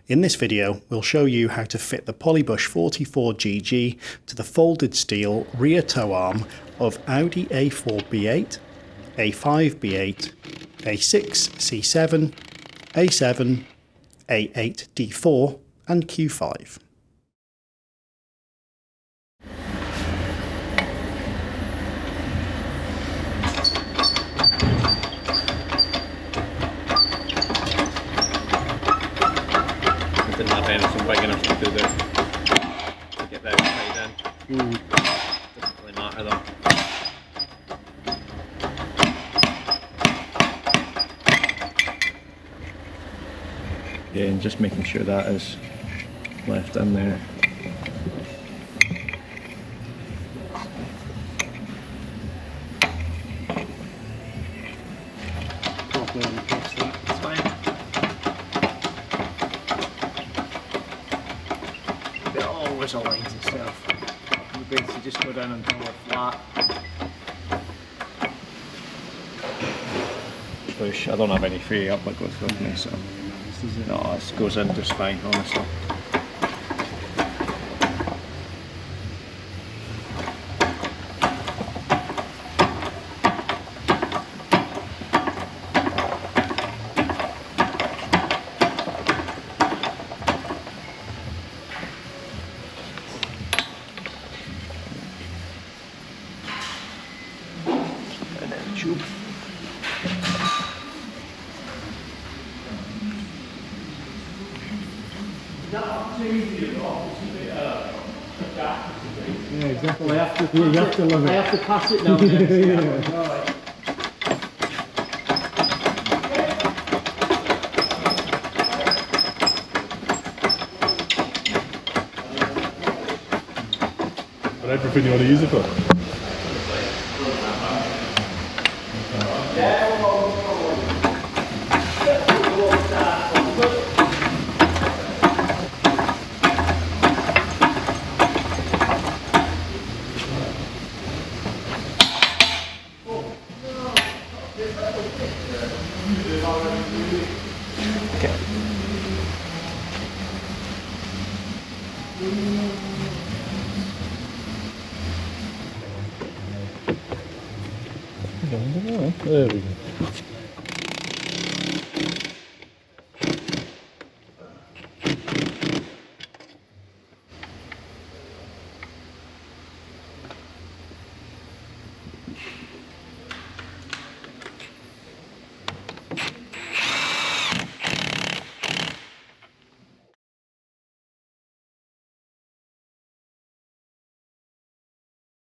In this video, we'll show you how to fit the Polybush 44GG to the folded steel rear toe arm of Audi A4 B8, A5 B8, A6 C7, A7, A8 D4 and Q5. Didn't have anything big enough to do to get that tied in. Doesn't really matter though. Yeah, and just making sure that is left in there. Properly adjust that, it's fine. It always aligns itself. You basically just go down until we're flat. Push. I don't have any free up that goes with me, so no, this goes in just fine, honestly. And then tube. Yeah, exactly. Well, you have to love it. I have to pass it down there. Alright. What everything you want to use it for? Okay. There we go.